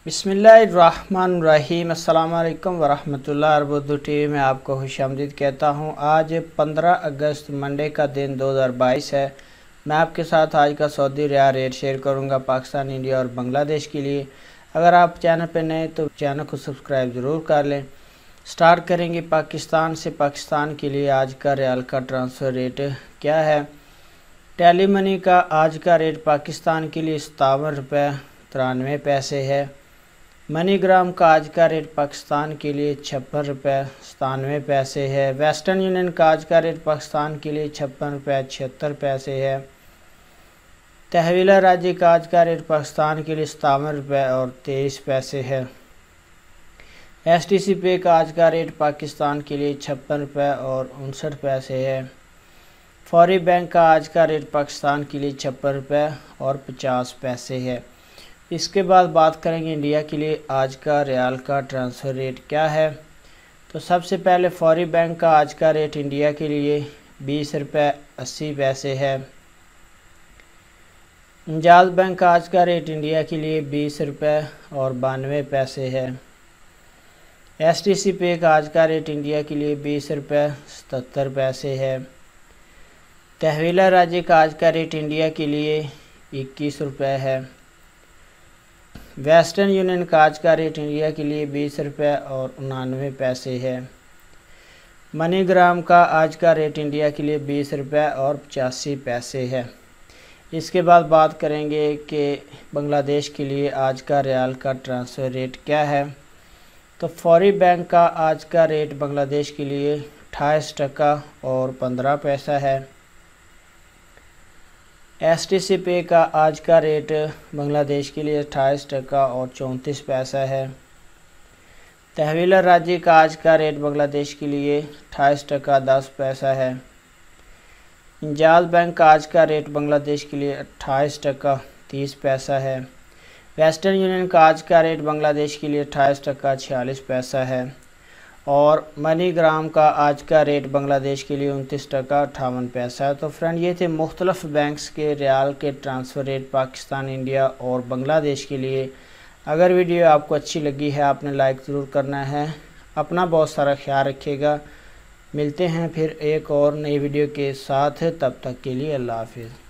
बिस्मिल्लाहिर्रहमानिर्रहीम। अस्सलाम वालेकुम वरहमतुल्लाहि उर्दू टीवी में आपको खुशामदीद कहता हूँ। आज 15 अगस्त मंडे का दिन 2022 है। मैं आपके साथ आज का सऊदी रियाल रेट शेयर करूँगा पाकिस्तान, इंडिया और बांग्लादेश के लिए। अगर आप चैनल पर नए तो चैनल को सब्सक्राइब ज़रूर कर लें। स्टार्ट करेंगे पाकिस्तान से। पाकिस्तान के लिए आज का रियाल का ट्रांसफ़र रेट क्या है। टेली मनी का आज का रेट पाकिस्तान के लिए 57 रुपये 93 पैसे है। मनीग्राम का आज का रेट पाकिस्तान के लिए 56 रुपये 97 पैसे है। वेस्टर्न यूनियन का आज का रेट पाकिस्तान के लिए 56 रुपये 76 पैसे है। तहवीला राज्य का आज का रेट पाकिस्तान के लिए 57 रुपये और 23 पैसे है। STC पे का आज का रेट पाकिस्तान के लिए 56 रुपये और 59 पैसे है। फौरी बैंक का आज का रेट पाकिस्तान के लिए 56 रुपये और 50 पैसे है। इसके बाद बात करेंगे इंडिया के लिए आज का रियाल का ट्रांसफ़र रेट क्या है। तो सबसे पहले फौरी बैंक का आज का रेट इंडिया के लिए 20 रुपये 80 पैसे है। इंजाज बैंक का आज का रेट इंडिया के लिए 20 रुपये और 92 पैसे है। STC पे का आज का रेट इंडिया के लिए 20 रुपये 77 पैसे है। तहवीला राज्य का आज का रेट इंडिया के लिए 21 रुपये है। वेस्टर्न यूनियन का आज का रेट इंडिया के लिए 20 रुपये और 99 पैसे है। मनीग्राम का आज का रेट इंडिया के लिए 20 रुपये और 85 पैसे है। इसके बाद बात करेंगे कि बांग्लादेश के लिए आज का रियाल का ट्रांसफ़र रेट क्या है। तो फौरी बैंक का आज का रेट बांग्लादेश के लिए 28 टका और 15 पैसा है। STC पे का आज का रेट बांग्लादेश के लिए 28 टका और 34 पैसा है। तहवीला राज्य का आज का रेट बांग्लादेश के लिए 28 टका 10 पैसा है। इंजाज बैंक का आज का रेट बांग्लादेश के लिए 28 टका 30 पैसा है। वेस्टर्न यूनियन का आज का रेट बांग्लादेश के लिए 28 टका 46 पैसा है। और मनीग्राम का आज का रेट बांग्लादेश के लिए 29 टका 58 पैसा है। तो फ्रेंड, ये थे मुख्तलिफ बैंक्स के रियाल के ट्रांसफ़र रेट पाकिस्तान, इंडिया और बांग्लादेश के लिए। अगर वीडियो आपको अच्छी लगी है आपने लाइक ज़रूर करना है। अपना बहुत सारा ख्याल रखिएगा। मिलते हैं फिर एक और नई वीडियो के साथ, तब तक के लिए अल्लाह हाफिज़।